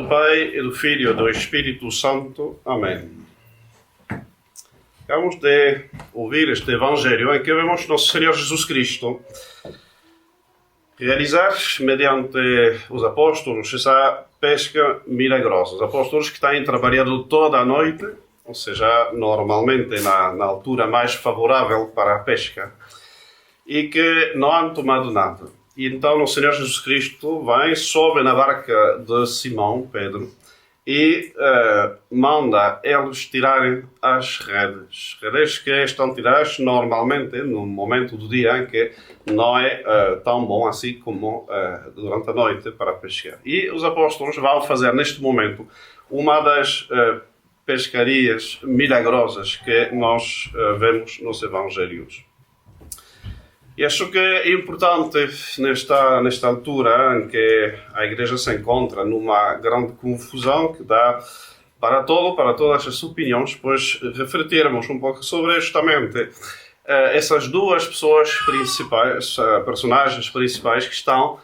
do Pai, e do Filho e do Espírito Santo. Amém. Acabamos de ouvir este Evangelho em que vemos Nosso Senhor Jesus Cristo realizar, mediante os apóstolos, essa pesca milagrosa. Os apóstolos que têm trabalhado toda a noite, ou seja, normalmente na altura mais favorável para a pesca, e que não han tomado nada. E então o Senhor Jesus Cristo vem, sobe na barca de Simão, Pedro, e manda eles tirarem as redes. Redes que estão tiradas normalmente no momento do dia em que não é tão bom assim como durante a noite para pescar. E os apóstolos vão fazer neste momento uma das pescarias milagrosas que nós vemos nos Evangelhos. E acho que é importante, nesta altura em que a Igreja se encontra numa grande confusão que dá para todas as opiniões, pois refletirmos um pouco sobre justamente essas duas pessoas principais, personagens principais que estão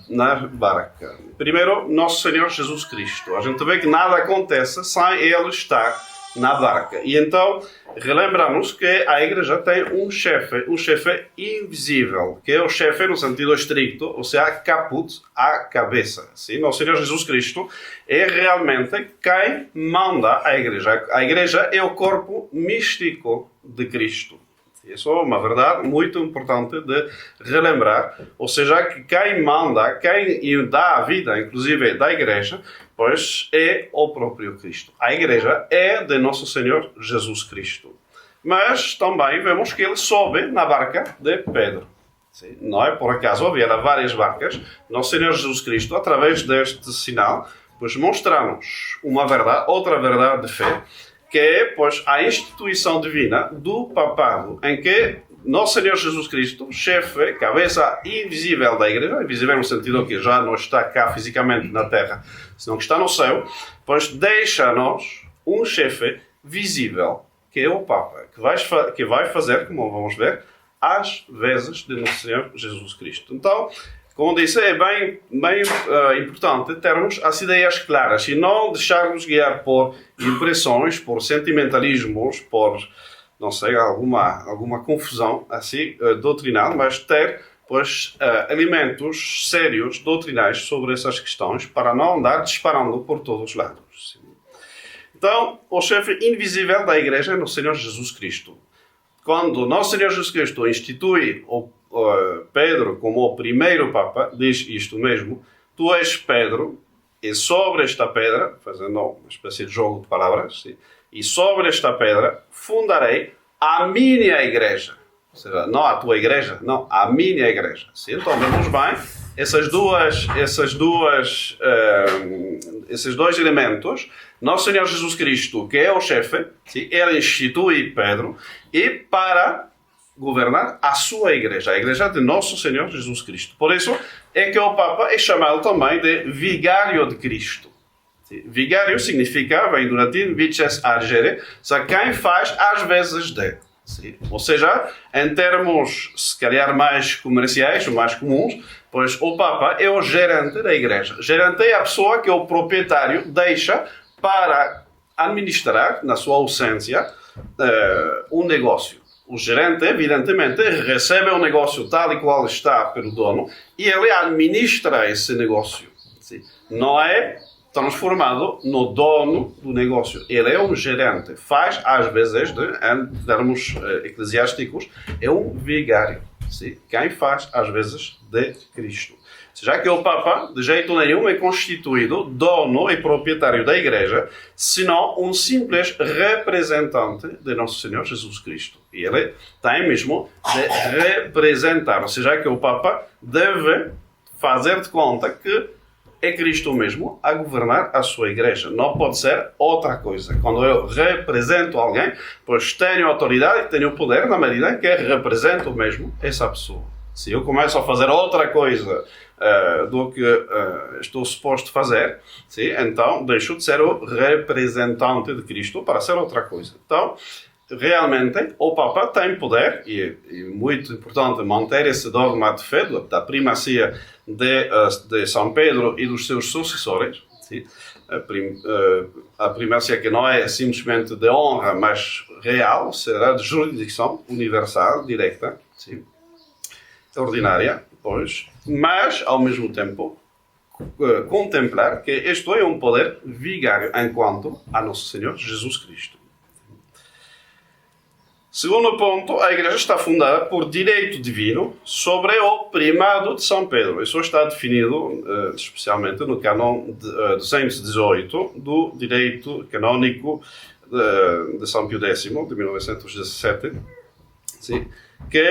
na barca. Primeiro, Nosso Senhor Jesus Cristo. A gente vê que nada acontece sem Ele estar na barca. E então, relembramos que a Igreja tem um chefe invisível, que é o chefe no sentido estricto, ou seja, caput, a cabeça. Sim? Nosso Senhor Jesus Cristo é realmente quem manda a Igreja. A Igreja é o corpo místico de Cristo. Isso é uma verdade muito importante de relembrar. Ou seja, que quem manda, quem dá a vida, inclusive da Igreja, pois é o próprio Cristo. A Igreja é de Nosso Senhor Jesus Cristo. Mas também vemos que ele sobe na barca de Pedro. Sim, não é por acaso, havia várias barcas. Nosso Senhor Jesus Cristo, através deste sinal, pois mostra-nos uma verdade, outra verdade de fé, que é, pois, a instituição divina do papado, em que Nosso Senhor Jesus Cristo, chefe, cabeça invisível da Igreja, invisível no sentido que já não está cá fisicamente na terra, senão que está no céu, pois deixa-nos um chefe visível, que é o Papa, que vai fazer, como vamos ver, às vezes de Nosso Senhor Jesus Cristo. Então, como disse, é bem importante termos as ideias claras e não deixarmos guiar por impressões, por sentimentalismos, por, não sei, alguma confusão assim doutrinal, mas ter, pois, elementos sérios, doutrinais sobre essas questões para não andar disparando por todos os lados. Então, o chefe invisível da Igreja é Nosso Senhor Jesus Cristo. Quando Nosso Senhor Jesus Cristo institui Pedro como o primeiro Papa, diz isto mesmo: tu és Pedro, e sobre esta pedra, fazendo uma espécie de jogo de palavras, sim, e sobre esta pedra fundarei a minha igreja. Ou seja, não a tua igreja, não, a minha igreja. Sim, então vemos bem esses dois elementos. Nosso Senhor Jesus Cristo, que é o chefe, sim, ele institui Pedro, e para governar a sua igreja, a igreja de Nosso Senhor Jesus Cristo. Por isso é que o Papa é chamado também de vigário de Cristo. Vigário significa, vem do latim, vices agere, quem faz às vezes de. Ou seja, em termos, se calhar, mais comerciais, mais comuns, pois o Papa é o gerente da igreja. Gerente é a pessoa que o proprietário deixa para administrar, na sua ausência, um negócio. O gerente, evidentemente, recebe o negócio tal e qual está pelo dono e ele administra esse negócio. Sim. Não é transformado no dono do negócio. Ele é um gerente. Faz, às vezes, em termos eclesiásticos, é um vigário. Sim. Quem faz, às vezes, de Cristo. Já que o Papa, de jeito nenhum, é constituído dono e proprietário da Igreja, senão um simples representante de Nosso Senhor Jesus Cristo. E ele tem mesmo de representar, ou seja, que o Papa deve fazer de conta que é Cristo mesmo a governar a sua Igreja. Não pode ser outra coisa. Quando eu represento alguém, pois tenho autoridade e tenho poder na medida em que represento mesmo essa pessoa. Se eu começo a fazer outra coisa do que estou suposto fazer, sim, então deixo de ser o representante de Cristo para ser outra coisa. Então, realmente, o Papa tem poder, e é muito importante manter esse dogma de fé, da primacia de São Pedro e dos seus sucessores, Sim. A primícia que não é simplesmente de honra, mas real, será de jurisdição universal, direta, sim, ordinária, pois, mas, ao mesmo tempo, contemplar que isto é um poder vigário enquanto a Nosso Senhor Jesus Cristo. Segundo ponto, a Igreja está fundada por direito divino sobre o primado de São Pedro. Isso está definido especialmente no cânon 218 do direito canônico de São Pio X, de 1917, sim, que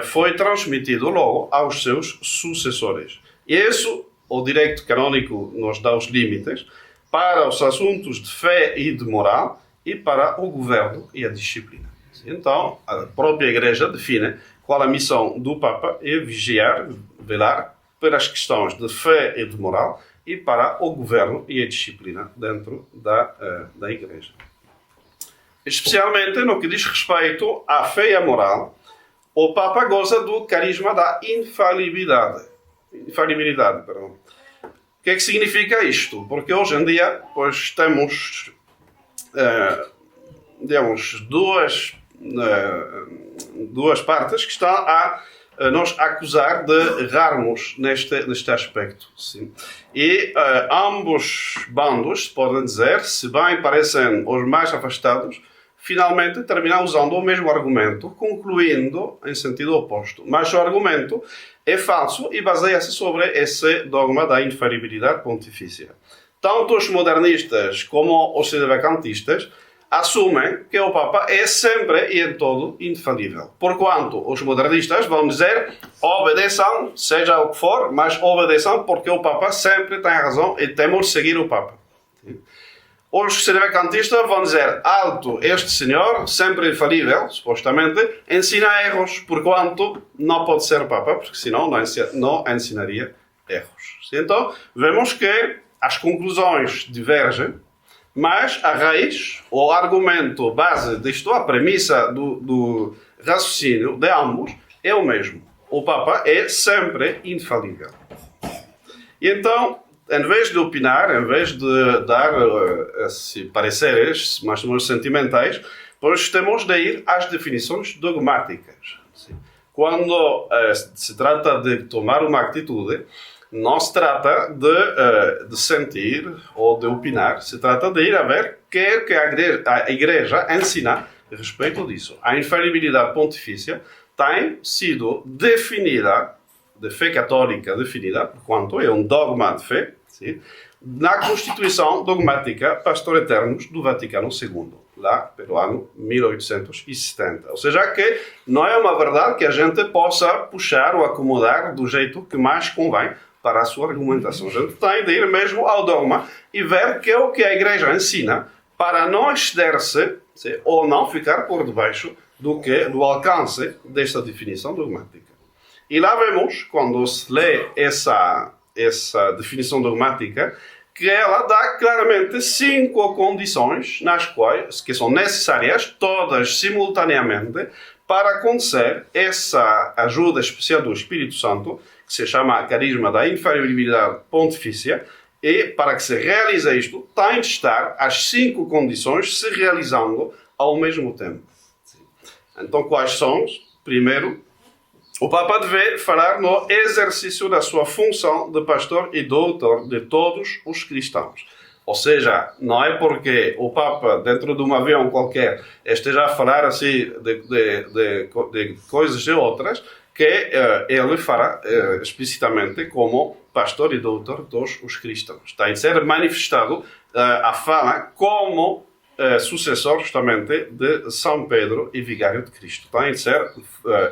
foi transmitido logo aos seus sucessores. E isso, o direito canônico nos dá os limites para os assuntos de fé e de moral e para o governo e a disciplina. Então, a própria Igreja define qual a missão do Papa é vigiar, velar pelas questões de fé e de moral e para o governo e a disciplina dentro da Igreja. Especialmente no que diz respeito à fé e à moral, o Papa goza do carisma da infalibilidade. O que é que significa isto? Porque hoje em dia, pois, temos duas partes que estão a nos acusar de errarmos neste aspecto. Sim. E ambos bandos, podem dizer, se bem parecem os mais afastados, finalmente terminam usando o mesmo argumento, concluindo em sentido oposto. Mas o argumento é falso e baseia-se sobre esse dogma da infalibilidade pontifícia. Tanto os modernistas como os sedevacantistas assumem que o Papa é sempre e em todo infalível. Porquanto os modernistas vão dizer obedeçam, seja o que for, mas obedeçam porque o Papa sempre tem razão e temos de seguir o Papa. Os sedevacantistas vão dizer alto, este senhor, sempre infalível, supostamente, ensina erros, porquanto não pode ser Papa, porque senão não ensinaria erros. Então, vemos que as conclusões divergem, mas a raiz, o argumento base disto, a premissa do raciocínio de ambos, é o mesmo. O Papa é sempre infalível. E então, em vez de opinar, em vez de dar pareceres mais ou menos sentimentais, pois temos de ir às definições dogmáticas. Quando se trata de tomar uma atitude, não se trata de sentir ou de opinar, se trata de ir a ver o que a Igreja ensina a respeito disso. A infalibilidade pontifícia tem sido definida, de fé católica definida, porquanto é um dogma de fé, sim, na Constituição Dogmática Pastor Eternos do Vaticano II, lá pelo ano 1870. Ou seja, que não é uma verdade que a gente possa puxar ou acomodar do jeito que mais convém para a sua argumentação. A gente tem de ir mesmo ao dogma e ver que é o que a Igreja ensina para não exceder-se ou não ficar por debaixo do alcance desta definição dogmática. E lá vemos, quando se lê essa definição dogmática, que ela dá claramente 5 condições que são necessárias, todas simultaneamente, para acontecer essa ajuda especial do Espírito Santo, que se chama carisma da infalibilidade pontifícia, e para que se realize isto, tem de estar as 5 condições se realizando ao mesmo tempo. Então, quais são? Primeiro, o Papa deve falar no exercício da sua função de pastor e doutor de todos os cristãos. Ou seja, não é porque o Papa, dentro de um avião qualquer, esteja a falar assim de coisas e outras, que ele fará explicitamente como pastor e doutor de todos os cristãos. Tem de ser manifestado a fala como sucessor justamente de São Pedro e vigário de Cristo. Tem de ser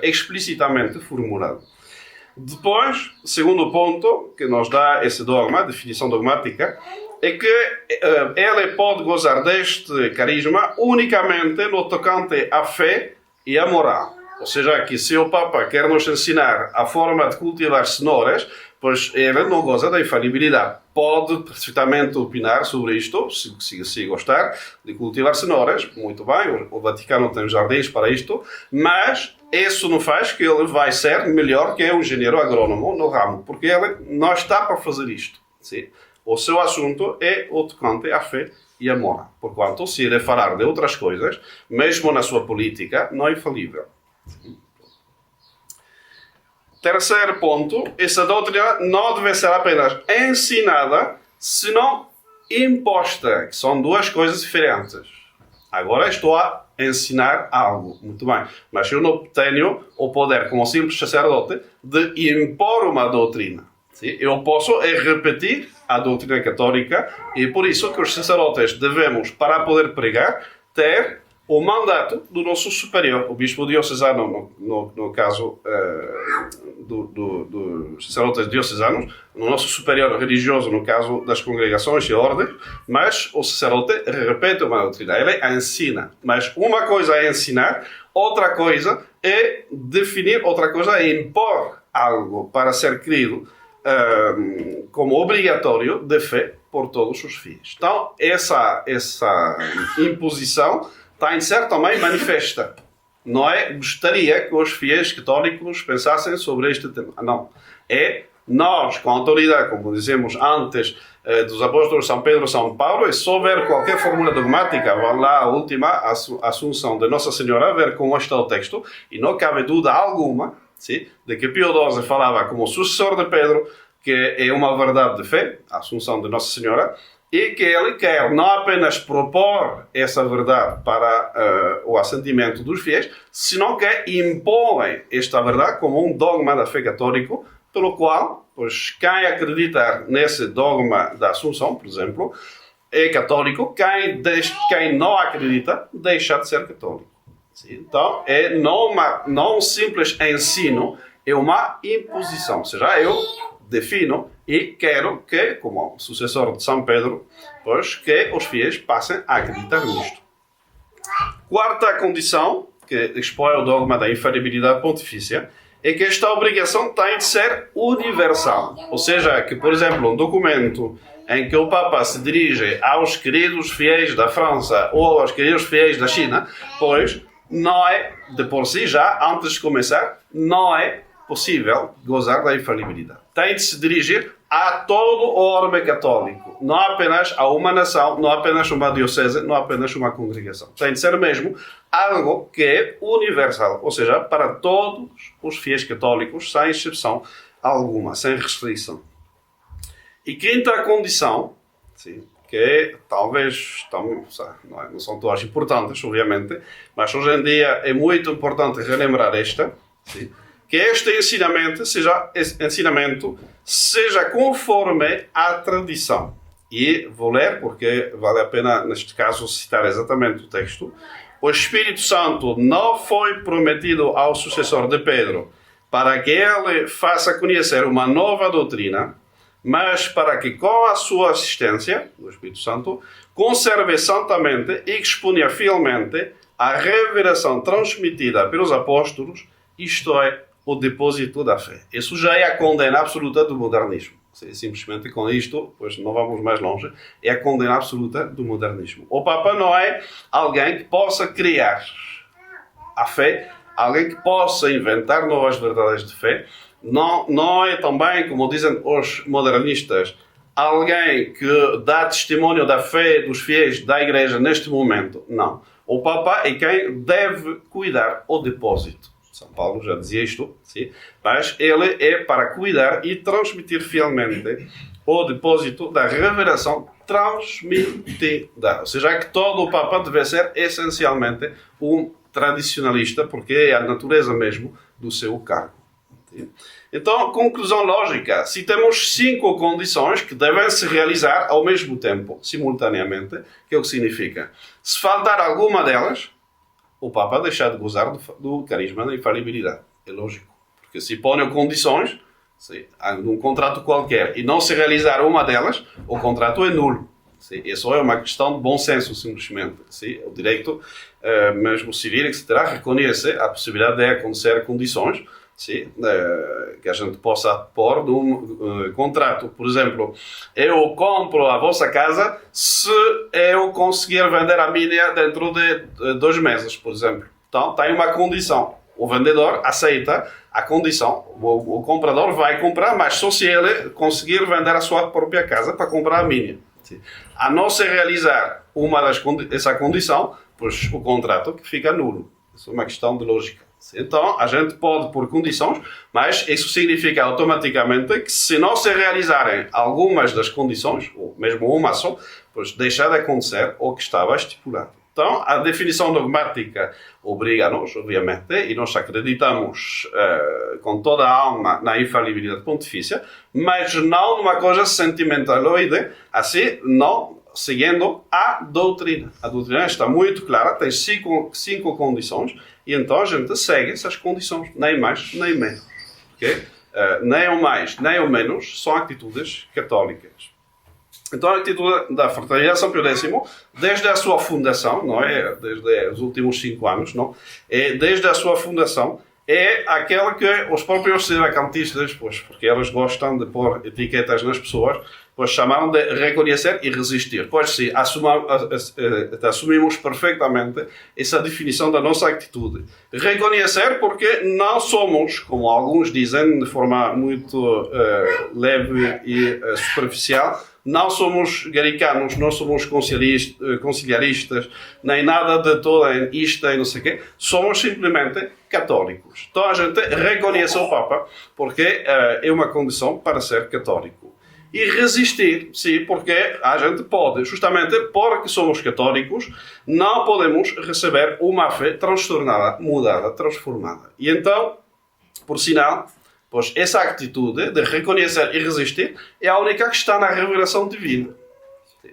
explicitamente formulado. Depois, segundo ponto que nos dá esse dogma, a definição dogmática, é que ele pode gozar deste carisma unicamente no tocante à fé e à moral. Ou seja, que se o Papa quer nos ensinar a forma de cultivar cenouras, pois ele não goza da infalibilidade. Pode perfeitamente opinar sobre isto, se gostar de cultivar cenouras, muito bem, o Vaticano tem jardins para isto, mas isso não faz que ele vai ser melhor que um engenheiro agrônomo no ramo, porque ele não está para fazer isto. Sim? o seu assunto é o tocante à fé e à moral. Porquanto, se ele falar de outras coisas, mesmo na sua política, não é infalível. Terceiro ponto, essa doutrina não deve ser apenas ensinada, senão imposta, que são duas coisas diferentes. Agora estou a ensinar algo, muito bem, mas eu não tenho o poder, como simples sacerdote, de impor uma doutrina. Sim? Eu posso repetir a doutrina católica e por isso que os sacerdotes devemos, para poder pregar, ter o mandato do nosso superior, o bispo diocesano, no caso dos sacerdotes diocesanos, no nosso superior religioso, no caso das congregações e ordens, mas o sacerdote repete uma doutrina, ele ensina. Mas uma coisa é ensinar, outra coisa é definir, outra coisa é impor algo para ser crido como obrigatório de fé por todos os fiéis. Então, essa imposição está em ser também manifesta. Não é gostaria que os fiéis católicos pensassem sobre este tema. Não. É nós, com autoridade, como dizemos antes, dos apóstolos São Pedro e São Paulo, é só ver qualquer fórmula dogmática, vá lá a última Assunção de Nossa Senhora, ver como está o texto, e não cabe dúvida alguma, sim, de que Pio XII falava como sucessor de Pedro, que é uma verdade de fé, a Assunção de Nossa Senhora, e que ele quer não apenas propor essa verdade para o assentimento dos fiéis, senão que impõe esta verdade como um dogma da fé católica, pelo qual, pois, quem acreditar nesse dogma da Assunção, por exemplo, é católico, quem não acredita deixa de ser católico. Então, é não um simples ensino, é uma imposição. Ou seja, eu defino e quero que, como sucessor de São Pedro, pois, que os fiéis passem a acreditar nisto. Quarta condição, que expõe o dogma da infalibilidade pontifícia, é que esta obrigação tem de ser universal. Ou seja, que, por exemplo, um documento em que o Papa se dirige aos queridos fiéis da França ou aos queridos fiéis da China, pois não é, de por si já, antes de começar, não é possível gozar da infalibilidade. Tem de se dirigir a todo o orbe católico, não apenas a uma nação, não apenas uma diocese, não apenas uma congregação. Tem de ser mesmo algo que é universal, ou seja, para todos os fiéis católicos, sem exceção alguma, sem restrição. E quinta condição, sim, que talvez não são todas importantes, obviamente, mas hoje em dia é muito importante relembrar esta, sim, que este ensinamento seja conforme à tradição. E vou ler, porque vale a pena, neste caso, citar exatamente o texto. O Espírito Santo não foi prometido ao sucessor de Pedro para que ele faça conhecer uma nova doutrina, mas para que, com a sua assistência, do Espírito Santo, conserve santamente e exponha fielmente a revelação transmitida pelos apóstolos, isto é, o depósito da fé. Isso já é a condena absoluta do modernismo. Simplesmente com isto, pois não vamos mais longe, é a condena absoluta do modernismo. O Papa não é alguém que possa criar a fé, alguém que possa inventar novas verdades de fé. Não é também, como dizem os modernistas, alguém que dá testemunho da fé dos fiéis da Igreja neste momento. Não. O Papa é quem deve cuidar o depósito. São Paulo já dizia isto, sim? Mas ele é para cuidar e transmitir fielmente o depósito da revelação transmitida. Ou seja, que todo o Papa deve ser essencialmente um tradicionalista, porque é a natureza mesmo do seu cargo. Sim? Então, conclusão lógica. Se temos 5 condições que devem se realizar ao mesmo tempo, simultaneamente, que é o que significa? Se faltar alguma delas, o Papa deixar de gozar do carisma da infalibilidade. É lógico. Porque se põem condições, num contrato qualquer, e não se realizar uma delas, o contrato é nulo. Isso é uma questão de bom senso, simplesmente. O direito, mesmo civil, etc., reconhece a possibilidade de acontecer condições que a gente possa pôr num contrato. Por exemplo, eu compro a vossa casa se eu conseguir vender a minha dentro de 2 meses, por exemplo. Então, tem uma condição. o vendedor aceita a condição, o comprador vai comprar, mas só se ele conseguir vender a sua própria casa para comprar a minha. A não se realizar essa condição, pois o contrato fica nulo. Isso é uma questão de lógica. Então, a gente pode pôr condições, mas isso significa automaticamente que se não se realizarem algumas das condições, ou mesmo uma só, pois deixa de acontecer o que estava estipulado. Então, a definição dogmática obriga-nos, obviamente, e nós acreditamos com toda a alma na infalibilidade pontifícia, mas não numa coisa sentimentaloide, assim, não seguindo a doutrina. A doutrina está muito clara, tem cinco condições, e então a gente segue essas condições, nem mais, nem menos. Okay? Nem o mais, nem o menos, são atitudes católicas. Então a atitude da Fraternidade São Pio X, desde a sua fundação, não é? Desde os últimos 5 anos, não? Desde a sua fundação, é aquela que os próprios sedevacantistas, pois, porque eles gostam de pôr etiquetas nas pessoas, pois chamaram de reconhecer e resistir. Pois sim, assumimos perfeitamente essa definição da nossa atitude. Reconhecer porque não somos, como alguns dizem de forma muito leve e superficial, não somos garicanos, não somos conciliaristas, nem nada de toda isto e não sei o quê. Somos simplesmente católicos. Então a gente reconhece o Papa porque é uma condição para ser católico. E resistir, sim, porque a gente pode, justamente porque somos católicos, não podemos receber uma fé transtornada, mudada, transformada. E então, por sinal, pois essa atitude de reconhecer e resistir é a única que está na revelação divina.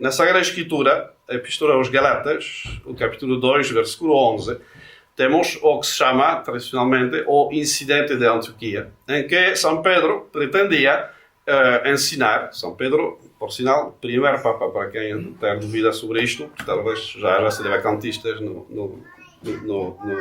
Na Sagrada Escritura, a Epístola aos Galatas, o capítulo 2, versículo 11, temos o que se chama, tradicionalmente, o incidente de Antioquia, em que São Pedro pretendia ensinar. São Pedro, por sinal, primeiro Papa, para quem tem dúvida sobre isto, talvez já se deve a cantistas no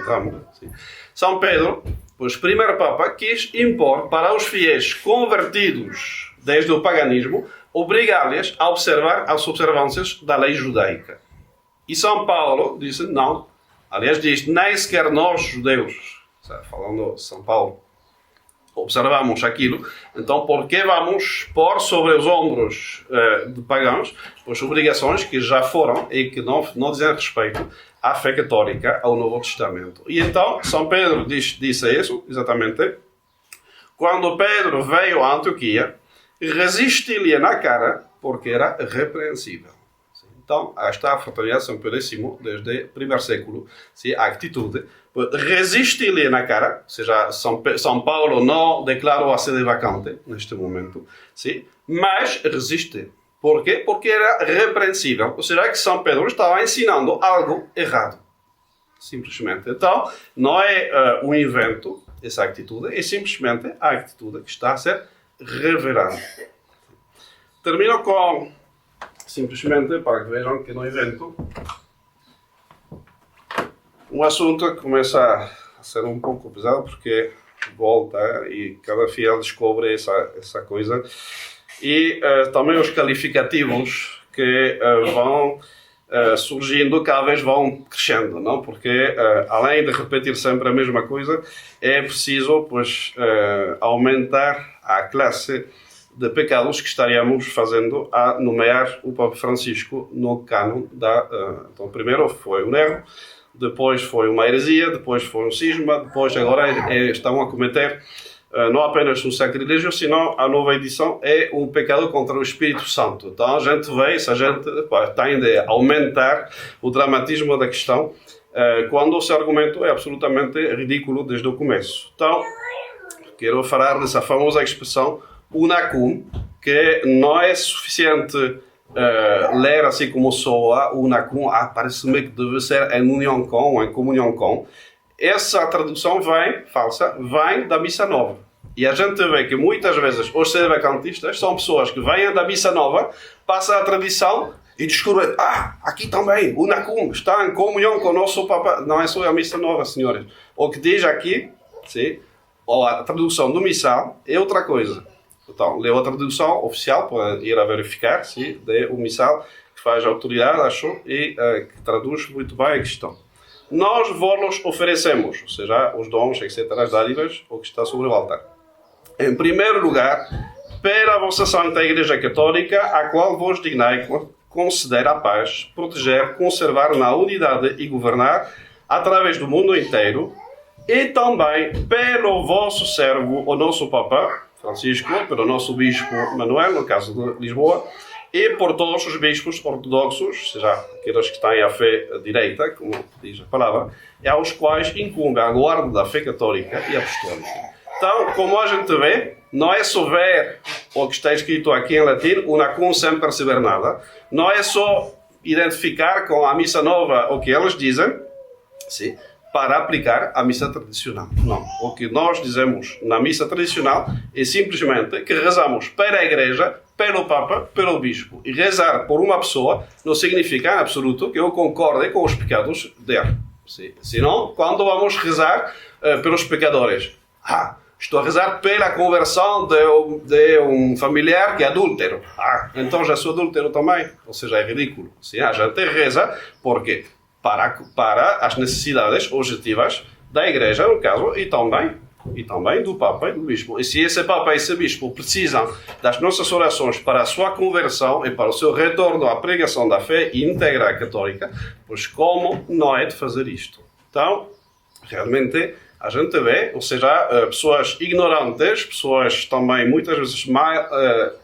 ramo. Sim. São Pedro, pois primeiro Papa, quis impor para os fiéis convertidos desde o paganismo, obrigar-lhes a observar as observâncias da lei judaica. E São Paulo disse não. Aliás, diz, nem sequer nós, judeus, falando de São Paulo, observamos aquilo, então por que vamos pôr sobre os ombros de pagãos as obrigações que já foram e que não dizem respeito à fé católica, ao Novo Testamento? E então São Pedro disse isso, exatamente, quando Pedro veio a Antioquia, resistiu-lhe na cara porque era repreensível. Então, está a Fraternidade São Pio X, desde o primeiro século, sim, a atitude, resiste-lhe na cara, ou seja, São Paulo não declarou a sede vacante neste momento, sim, mas resiste. Por quê? Porque era repreensível, ou seja, que São Pedro estava ensinando algo errado, simplesmente. Então, não é um invento, essa atitude, é simplesmente a atitude que está a ser revelada. Termino com, simplesmente para que vejam que não invento, um assunto que começa a ser um pouco pesado porque volta e cada fiel descobre essa coisa. E também os qualificativos que vão surgindo, cada vez vão crescendo, não? Porque além de repetir sempre a mesma coisa, é preciso pois, aumentar a classe de pecados que estaríamos fazendo a nomear o Papa Francisco no cânon da... Então, primeiro foi um erro, depois foi uma heresia, depois foi um cisma, depois agora estão a cometer não apenas um sacrilégio, senão a nova edição é um pecado contra o Espírito Santo. Então a gente vê, se a gente tem de aumentar o dramatismo da questão, quando o seu argumento é absolutamente ridículo desde o começo. Então, quero falar dessa famosa expressão unacum, que não é suficiente ler assim como soa, unacum, parece-me que deve ser em união com, em comunhão com. Essa tradução falsa, vem da Missa Nova. E a gente vê que muitas vezes os sedevacantistas são pessoas que vêm da Missa Nova, passam a tradição e descobrem, aqui também, unacum, está em comunhão com o nosso Papa. Não é só a Missa Nova, senhores. O que diz aqui, sim, ou a tradução do missal, é outra coisa. Então, leu a tradução oficial, para ir a verificar, sim, o missal, que faz a autoridade, acho, e que traduz muito bem a questão. nós vos oferecemos, ou seja, os dons, etc., as dádivas, o que está sobre o altar. Em primeiro lugar, para a vossa Santa Igreja Católica, a qual vos dignai conceder a paz, proteger, conservar na unidade e governar através do mundo inteiro, e também pelo vosso servo, o nosso Papa Francisco, pelo nosso Bispo Manuel, no caso de Lisboa, e por todos os bispos ortodoxos, ou seja, aqueles que têm a fé direita, como diz a palavra, e aos quais incumbe a guarda da fé católica e apostólica. Então, como a gente vê, não é só ver o que está escrito aqui em latim, una cum sem perceber nada, não é só identificar com a missa nova o que eles dizem, sim, para aplicar a missa tradicional. Não. O que nós dizemos na missa tradicional é simplesmente que rezamos para a Igreja, pelo Papa, pelo Bispo. E rezar por uma pessoa não significa em absoluto que eu concorde com os pecados dele. Senão, quando vamos rezar pelos pecadores, estou a rezar pela conversão de um familiar que é adúltero. Então já sou adúltero também. Ou seja, é ridículo. Sim, a gente reza porque para as necessidades objetivas da Igreja, no caso, e também do Papa e do Bispo. E se esse Papa e esse Bispo precisam das nossas orações para a sua conversão e para o seu retorno à pregação da fé íntegra católica, pois como não é de fazer isto? Então, realmente, a gente vê, ou seja, pessoas ignorantes, pessoas também muitas vezes mal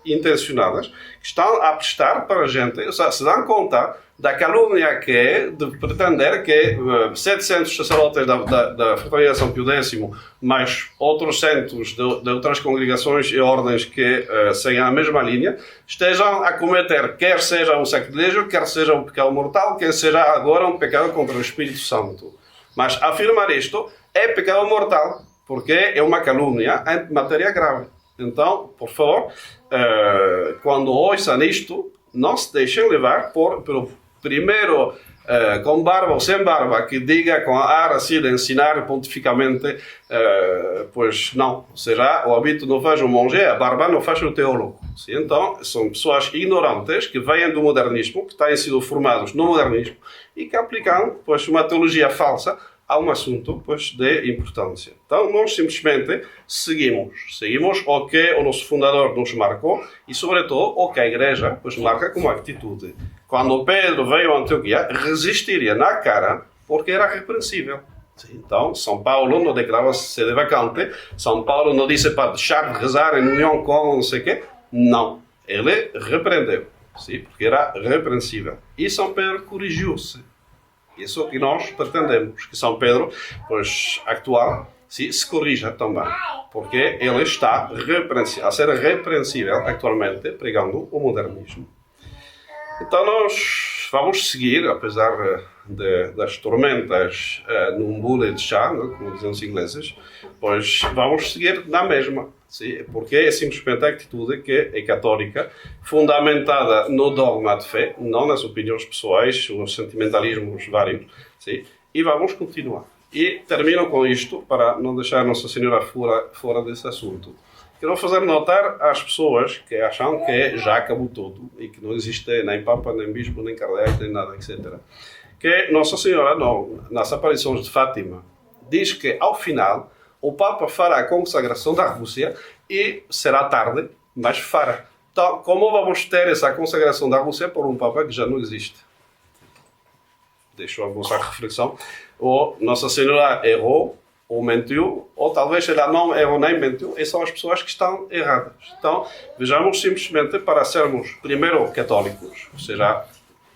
intencionadas, que estão a prestar para a gente, ou seja, se dão conta da calúnia que é de pretender que 700 sacerdotes da Fraternidade São Pio X, mais outros centos de outras congregações e ordens que seguem a mesma linha, estejam a cometer, quer seja um sacrilégio, quer seja um pecado mortal, quer seja agora um pecado contra o Espírito Santo. Mas afirmar isto é pecado mortal, porque é uma calúnia em matéria grave. Então, por favor, quando ouçam isto, não se deixem levar pelo primeiro com barba ou sem barba que diga com ar assim de ensinar pontificamente, pois não. Ou seja, o hábito não faz o monge, a barba não faz o teólogo. Então, são pessoas ignorantes que vêm do modernismo, que têm sido formados no modernismo e que aplicam pois, uma teologia falsa a um assunto pois, de importância. Então, nós simplesmente seguimos o que o nosso fundador nos marcou e, sobretudo, o que a Igreja pois, marca como atitude. Quando Pedro veio a Antioquia, resistiria na cara porque era repreensível. Então, São Paulo não declarava-se sede vacante, São Paulo não disse para deixar de rezar em união com não sei o quê. Não, ele repreendeu, sim, porque era repreensível. E São Pedro corrigiu-se. Isso é o que nós pretendemos, que São Pedro, pois, actual, se corrija também, porque ele está a ser repreensível atualmente, pregando o modernismo. Então nós vamos seguir, apesar das tormentas num bule de chá, como dizem os ingleses, pois vamos seguir na mesma, sim? Porque é simplesmente a atitude que é católica, fundamentada no dogma de fé, não nas opiniões pessoais, nos sentimentalismos vários, sim? E vamos continuar. E termino com isto, para não deixar Nossa Senhora fora desse assunto. Quero fazer notar às pessoas que acham que já acabou tudo e que não existe nem Papa, nem Bispo, nem Cardeais, nem nada, etc. Que Nossa Senhora, nas aparições de Fátima, diz que ao final o Papa fará a consagração da Rússia e será tarde, mas fará. Então, como vamos ter essa consagração da Rússia por um Papa que já não existe? Deixo a vossa reflexão. Ou Nossa Senhora errou, ou mentiu, ou talvez ela não errou nem mentiu, e são as pessoas que estão erradas. Então, vejamos simplesmente para sermos, primeiro, católicos, ou seja,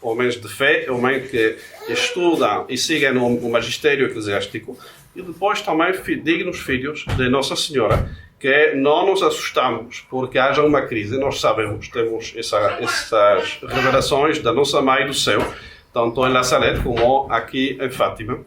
homens de fé, homens que estudam e seguem o magistério eclesiástico, e depois também dignos filhos de Nossa Senhora, que não nos assustamos porque haja uma crise. Nós sabemos, temos essas revelações da nossa Mãe do Céu, tanto em La Salette como aqui em Fátima,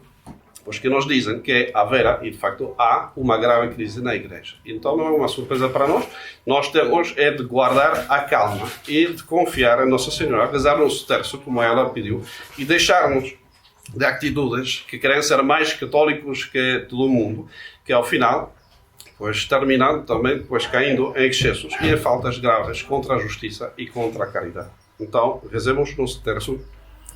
pois que nos dizem que haverá, e de facto há, uma grave crise na Igreja. Então não é uma surpresa para nós. Nós temos de guardar a calma e de confiar em Nossa Senhora, rezar o nosso terço, como ela pediu, e deixarmos de atitudes que querem ser mais católicos que todo o mundo, que ao final, pois terminando também pois, caindo em excessos e em faltas graves contra a justiça e contra a caridade. Então, rezemos o nosso terço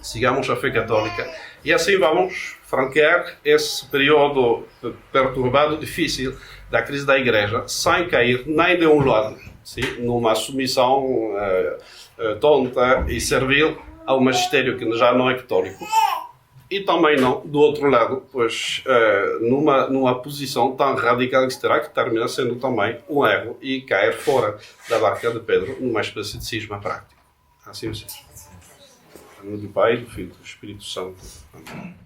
sigamos a fé católica e assim vamos franquear esse período perturbado, difícil da crise da Igreja, sem cair nem de um lado, sim, numa submissão tonta e servil ao magistério que já não é católico, e também não, do outro lado, pois numa posição tão radical que terá, que termina sendo também um erro e cair fora da barca de Pedro numa espécie de cisma prático. Assim seja. Em nome do Pai, do Filho e do Espírito Santo. Amém.